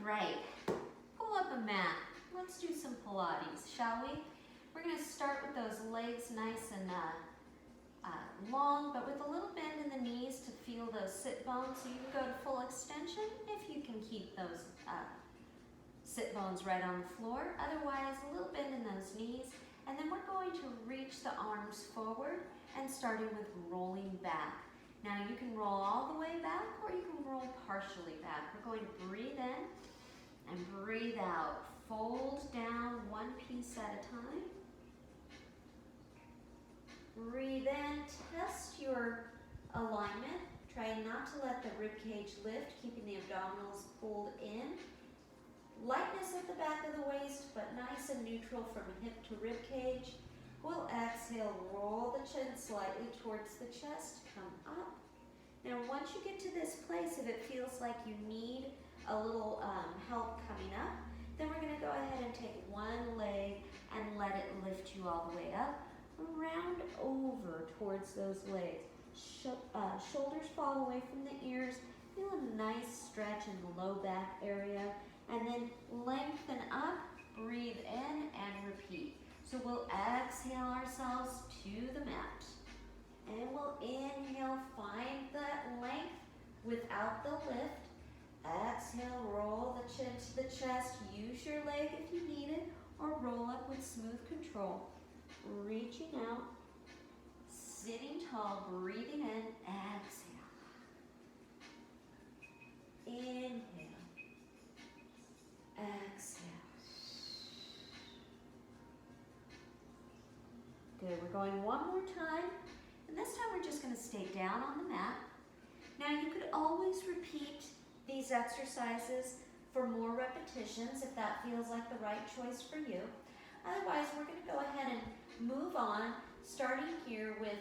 right, pull up a mat. Let's do some Pilates, shall we? We're going to start with those legs nice and long, but with a little bend in the knees to feel those sit bones. So you can go to full extension if you can keep those sit bones right on the floor. Otherwise, a little bend in those knees. And then we're going to reach the arms forward and starting with rolling back. Now you can roll all the way back or you can roll partially back. We're going to breathe in and breathe out. Fold down one piece at a time. Breathe in, test your alignment. Try not to let the rib cage lift, keeping the abdominals pulled in. Lightness at the back of the waist, but nice and neutral from hip to rib cage. We'll exhale, roll the chin slightly towards the chest, come up. Now once you get to this place, if it feels like you need a little help coming up, then we're going to go ahead and take one leg and let it lift you all the way up. Round over towards those legs. Shoulders fall away from the ears. Feel a nice stretch in the low back area. And then lengthen up, breathe in, and repeat. So we'll exhale ourselves to the mat. And we'll inhale, find that length without the lift. Exhale, roll the chin to the chest. Use your leg if you need it, or roll up with smooth control. Reaching out, sitting tall, breathing in, exhale. Inhale, exhale. Good, we're going one more time, and this time we're just going to stay down on the mat. Now you could always repeat these exercises for more repetitions if that feels like the right choice for you. Otherwise, we're going to go ahead and move on, starting here with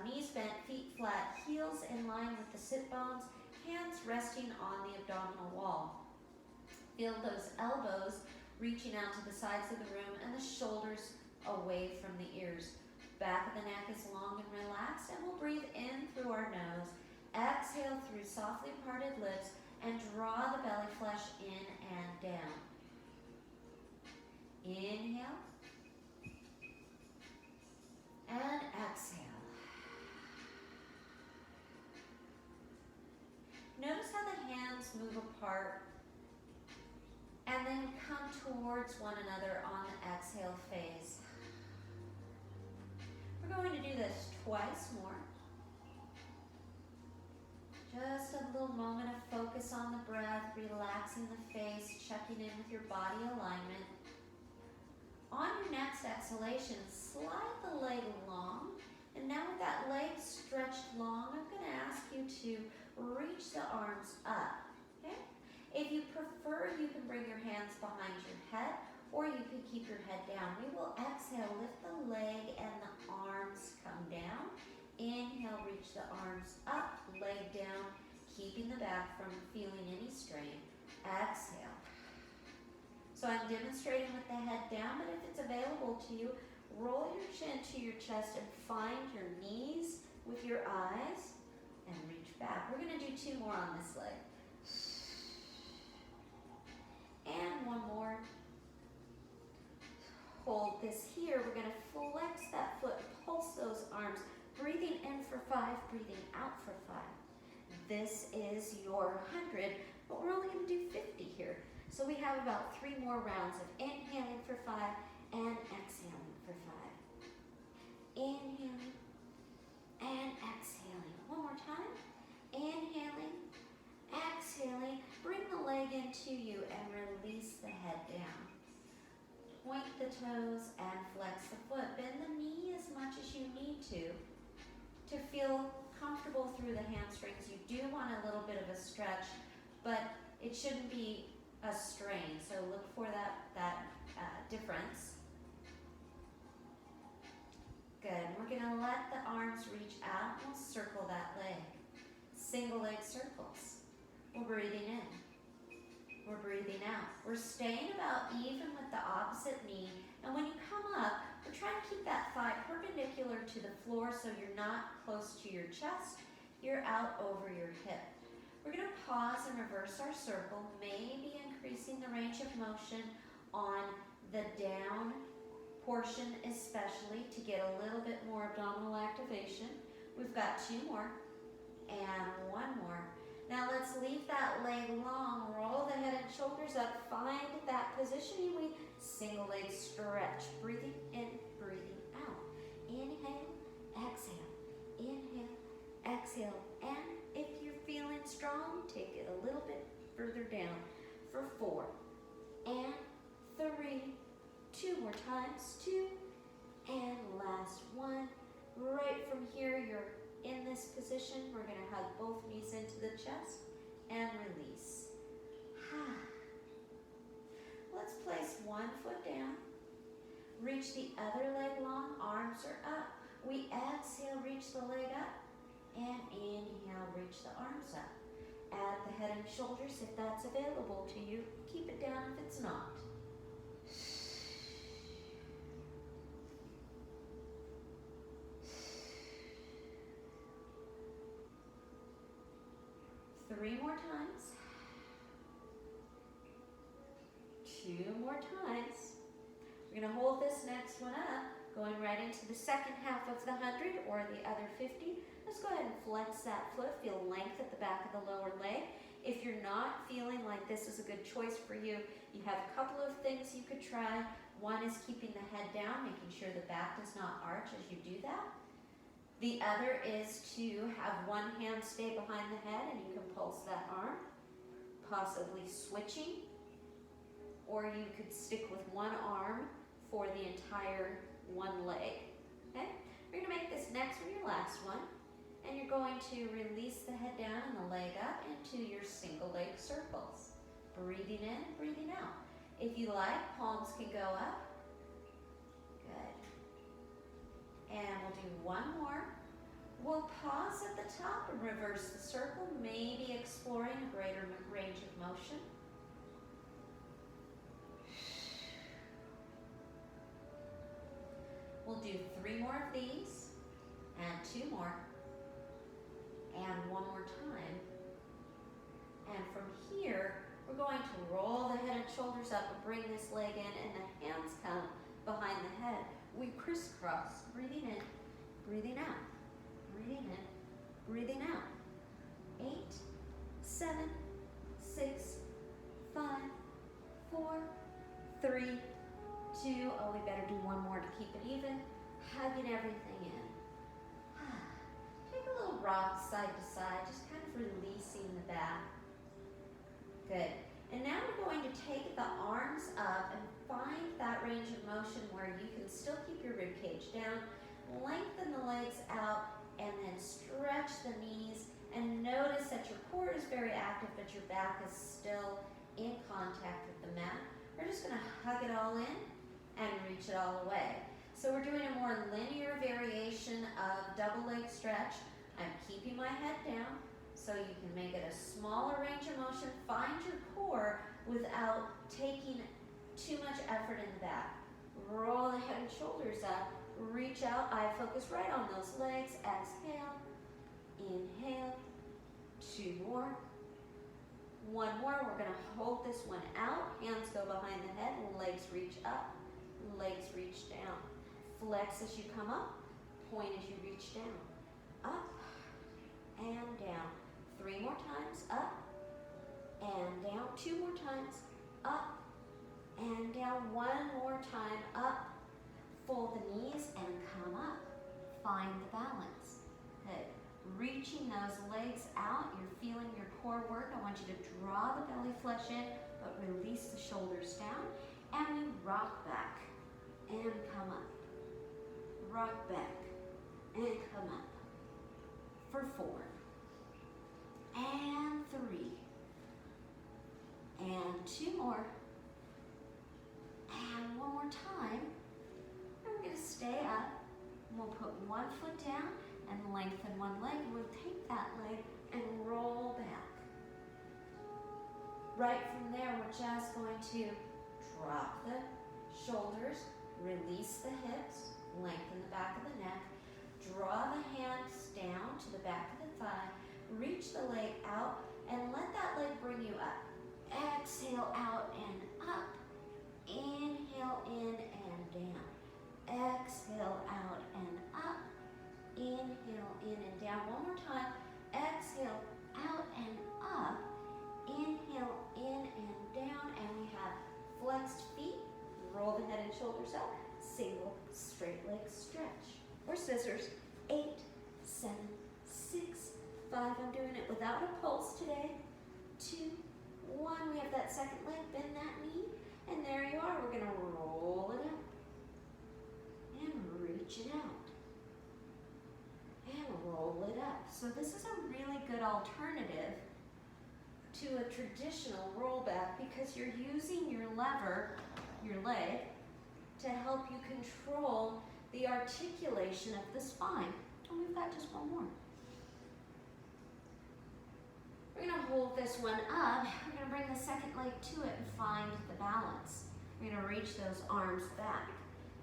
knees bent, feet flat, heels in line with the sit bones, hands resting on the abdominal wall. Feel those elbows reaching out to the sides of the room and the shoulders away from the ears. Back of the neck is long and relaxed, and we'll breathe in through our nose. Exhale through softly parted lips and draw the belly flesh in and down. Inhale. And exhale. Notice how the hands move apart and then come towards one another on the exhale phase. We're going to do this twice more. Just a little moment of focus on the breath, relaxing the face, checking in with your body alignment. On your next exhalation, slide the leg long. And now with that leg stretched long, I'm going to ask you to reach the arms up. Okay? If you prefer, you can bring your hands behind your head, or you can keep your head down. We will exhale, lift the leg and the arms come down. Inhale, reach the arms up, leg down, keeping the back from feeling any strain. Exhale. So I'm demonstrating with the head down, but if it's available to you, roll your chin to your chest and find your knees with your eyes and reach back. We're going to do two more on this leg. And one more. Hold this here. We're going to flex that foot, pulse those arms. Breathing in for 5, breathing out for 5. This is your 100, but we're only going to do 50 here. So we have about 3 more rounds of inhaling for 5 and exhaling for 5. Inhaling and exhaling. One more time. Inhaling, exhaling. Bring the leg into you and release the head down. Point the toes and flex the foot. Bend the knee as much as you need to feel comfortable through the hamstrings. You do want a little bit of a stretch, but it shouldn't be a strain. So look for that difference. Good. We're going to let the arms reach out. We'll circle that leg. Single leg circles. We're breathing in. We're breathing out. We're staying about even with the opposite knee. And when you come up, we're trying to keep that thigh perpendicular to the floor so you're not close to your chest. You're out over your hip. We're going to pause and reverse our circle, maybe increasing the range of motion on the down portion especially to get a little bit more abdominal activation. We've got 2 more and 1 more. Now let's leave that leg long, roll the head and shoulders up, find that positioning. We single leg stretch, breathing in, breathing out. Inhale, exhale, inhale, exhale. And if you're feeling strong, take it a little bit further down for 4 and 3, 2 more times, 2, and last 1. Right from here, you're in this position. We're going to hug both knees into the chest and release. Let's place 1 foot down. Reach the other leg long, arms are up. We exhale, reach the leg up, and inhale, reach the arms up. Add the head and shoulders if that's available to you. Keep it down if it's not. Three more times. 2 more times. We're going to hold this next one up, going right into the second half of the 100 or the other 50. Let's go ahead and flex that foot. Feel length at the back of the lower leg. If you're not feeling like this is a good choice for you, you have a couple of things you could try. One is keeping the head down, making sure the back does not arch as you do that. The other is to have one hand stay behind the head and you can pulse that arm, possibly switching, or you could stick with one arm for the entire one leg. Okay? We're going to make this next one your last one, and you're going to release the head down and the leg up into your single leg circles. Breathing in, breathing out. If you like, palms can go up. Good. And we'll do 1 more. We'll pause at the top and reverse the circle, maybe exploring a greater range of motion. We'll do 3 more of these, and 2 more, and 1 more time. And from here, we're going to roll the head and shoulders up and bring this leg in, and the hands come behind the head. We crisscross, breathing in, breathing out, breathing in, breathing out. 8, 7, 6, 5, 4, 3, 2. Oh, we better do 1 more to keep it even. Hugging everything in. Take a little rock side to side, just kind of releasing the back. Good. And now we're going to take the arms up and find that range of motion where you can still keep your rib cage down, lengthen the legs out, and then stretch the knees. And notice that your core is very active, but your back is still in contact with the mat. We're just going to hug it all in and reach it all away. So we're doing a more linear variation of double leg stretch. I'm keeping my head down so you can make it a smaller range of motion. Find your core without taking too much effort in the back. Roll the head and shoulders up. Reach out. Eye focus right on those legs. Exhale. Inhale. 2 more. 1 more. We're going to hold this one out. Hands go behind the head. Legs reach up. Legs reach down. Flex as you come up. Point as you reach down. Up and down. 3 more times. Up and down. 2 more times. Up and down. 1 more time. Up. Fold the knees and come up. Find the balance. Good. Reaching those legs out. You're feeling your core work. I want you to draw the belly flesh in, but release the shoulders down. And we rock back and come up. Rock back and come up. For 4. And 3. And 2 more. And 1 more time. And we're going to stay up. And we'll put 1 foot down and lengthen 1 leg. We'll take that leg and roll back. Right from there, we're just going to drop the shoulders, release the hips, lengthen the back of the neck, draw the hands down to the back of the thigh, reach the leg out and let that leg bring you up. Exhale out and up. Inhale in and down. Exhale out and up. Inhale in and down. One more time. Exhale out and up. Inhale in and down. And we have flexed feet. Roll the head and shoulders up. Single straight leg stretch. Or scissors. 8, 7, 6, 5. I'm doing it without a pulse today. 2, 1. We have that second leg. Bend that knee. And there you are. We're going to roll it up. And reach it out. And roll it up. So this is a really good alternative to a traditional rollback because you're using your lever, your leg, to help you control the articulation of the spine. And we've got just one more. We're going to hold this one up. We're going to bring the second leg to it and find the balance. We're going to reach those arms back.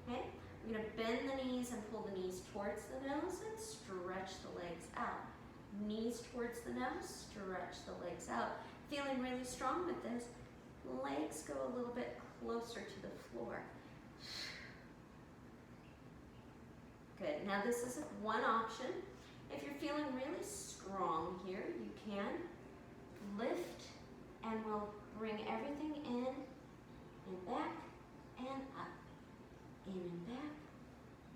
Okay? We're going to bend the knees and pull the knees towards the nose and stretch the legs out. Knees towards the nose, stretch the legs out. Feeling really strong with this. Legs go a little bit closer to the floor. Good. Now this is one option. If you're feeling really strong here, you can lift and we'll bring everything in and back and up. In and back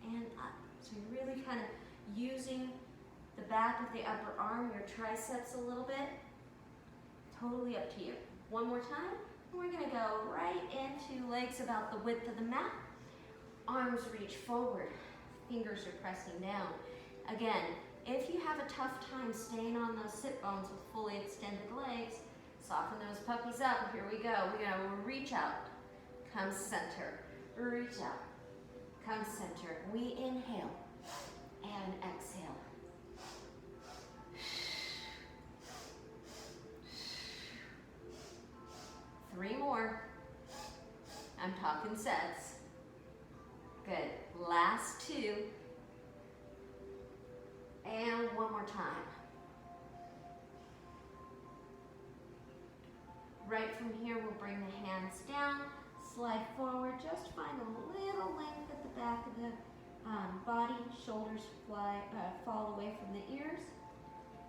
and up. So you're really kind of using the back of the upper arm, your triceps a little bit. Totally up to you. One more time. We're going to go right into legs about the width of the mat. Arms reach forward. Fingers are pressing down. Again, if you have a tough time staying on those sit bones with fully extended legs, soften those puppies up. Here we go. We're going to reach out. Come center. Reach out. Come center. We inhale and exhale. 3 more. I'm talking sets. Good. Last 2. And one more time. Right from here, we'll bring the hands down, slide forward, just find a little length at the back of the body, shoulders fall away from the ears.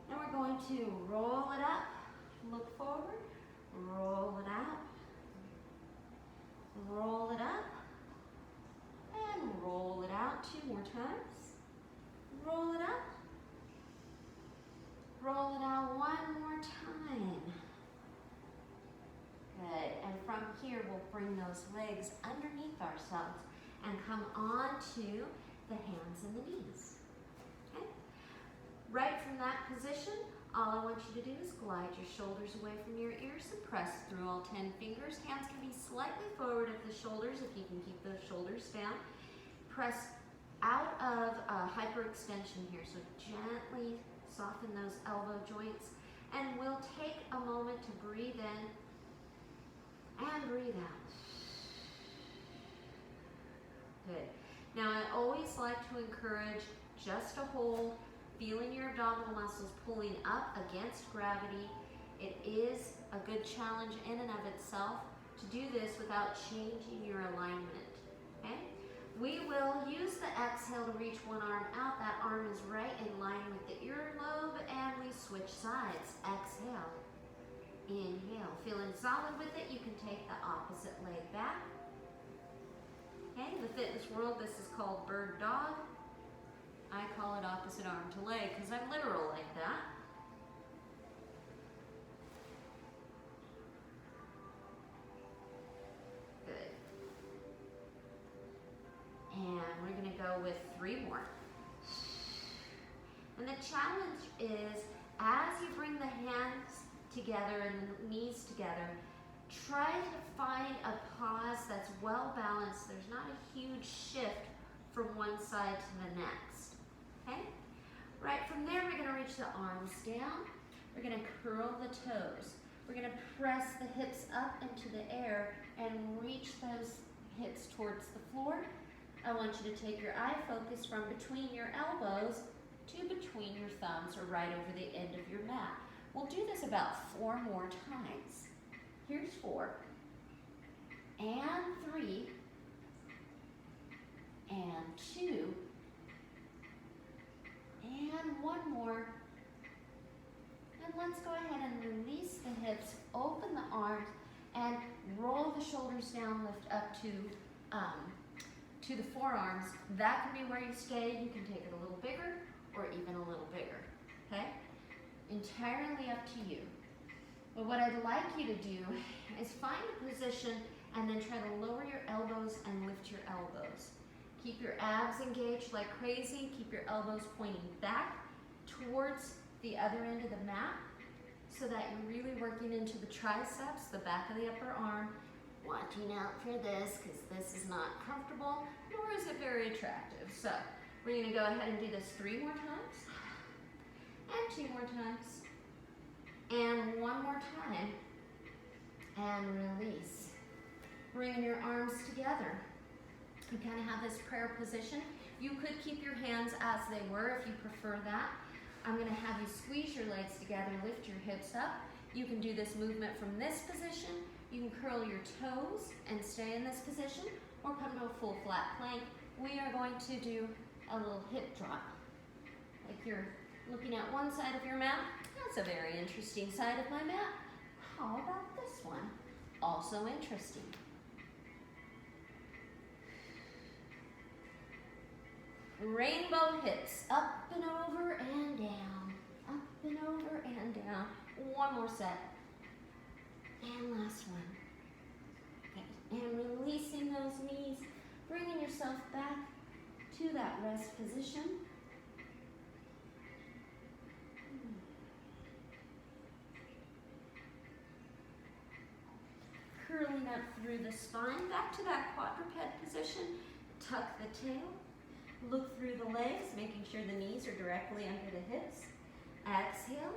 Now we're going to roll it up, look forward, roll it out, roll it up, and roll it out 2 more times. Roll it up, roll it out 1 more time. Good, and from here we'll bring those legs underneath ourselves and come onto the hands and the knees. Okay? Right from that position, all I want you to do is glide your shoulders away from your ears and press through all 10 fingers. Hands can be slightly forward at the shoulders if you can keep those shoulders down. Press out of hyperextension here, so gently soften those elbow joints, and we'll take a moment to breathe in and breathe out. Good. Now I always like to encourage just a hold, feeling your abdominal muscles pulling up against gravity. It is a good challenge in and of itself to do this without changing your alignment. Okay? We will use the exhale to reach one arm out. That arm is right in line with the earlobe, and we switch sides. Exhale. Inhale. Feeling solid with it, you can take the opposite leg back. Okay, in the fitness world, this is called bird dog. I call it opposite arm to leg because I'm literal like that. Good. And we're going to go with 3 more. And the challenge is, as you bring the hands together and the knees together, try to find a pause that's well balanced. There's not a huge shift from one side to the next. Okay? Right from there, we're going to reach the arms down. We're going to curl the toes. We're going to press the hips up into the air and reach those hips towards the floor. I want you to take your eye focus from between your elbows to between your thumbs or right over the end of your mat. We'll do this about 4 more times. Here's 4, and 3, and 2, and 1 more. And let's go ahead and release the hips, open the arms, and roll the shoulders down, lift up to the forearms. That can be where you stay. You can take it a little bigger or even a little bigger, okay? Entirely up to you. But what I'd like you to do is find a position and then try to lower your elbows and lift your elbows. Keep your abs engaged like crazy. Keep your elbows pointing back towards the other end of the mat so that you're really working into the triceps, the back of the upper arm. Watching out for this because this is not comfortable, nor is it very attractive. So we're going to go ahead and do this 3 more times, and 2 more times, and 1 more time, and release. Bring your arms together. You kind of have this prayer position. You could keep your hands as they were if you prefer that. I'm going to have you squeeze your legs together, lift your hips up. You can do this movement from this position. You can curl your toes and stay in this position, or come to a full flat plank. We are going to do a little hip drop. Like you're looking at one side of your mat. That's a very interesting side of my mat. How about this one? Also interesting. Rainbow hips, up and over and down, up and over and down. 1 more set. And last one. Okay. And releasing those knees, bringing yourself back to that rest position. Curling up through the spine, back to that quadruped position. Tuck the tail. Look through the legs, making sure the knees are directly under the hips. Exhale.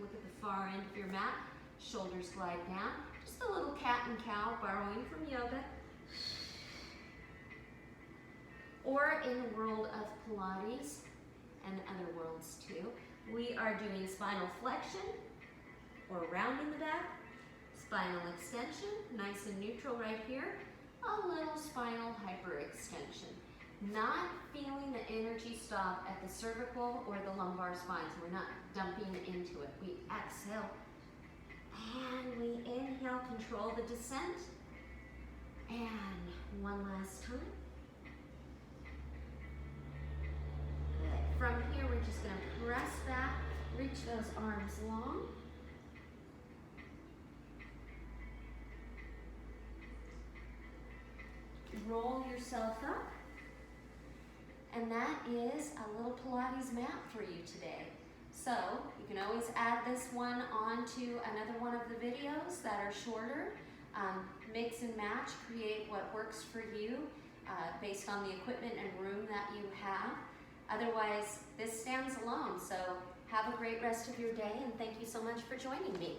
Look at the far end of your mat. Shoulders glide down. Just a little cat and cow, borrowing from yoga. Or in the world of Pilates and other worlds too, we are doing spinal flexion, or rounding the back. Spinal extension, nice and neutral right here. A little spinal hyperextension. Not feeling the energy stop at the cervical or the lumbar spine, so we're not dumping into it. We exhale, and we inhale, control the descent. And 1 last time. Good. From here, we're just going to press back, reach those arms long. Roll yourself up. And that is a little Pilates mat for you today. So you can always add this one onto another one of the videos that are shorter. Mix and match, create what works for you based on the equipment and room that you have. Otherwise, this stands alone. So have a great rest of your day, and thank you so much for joining me.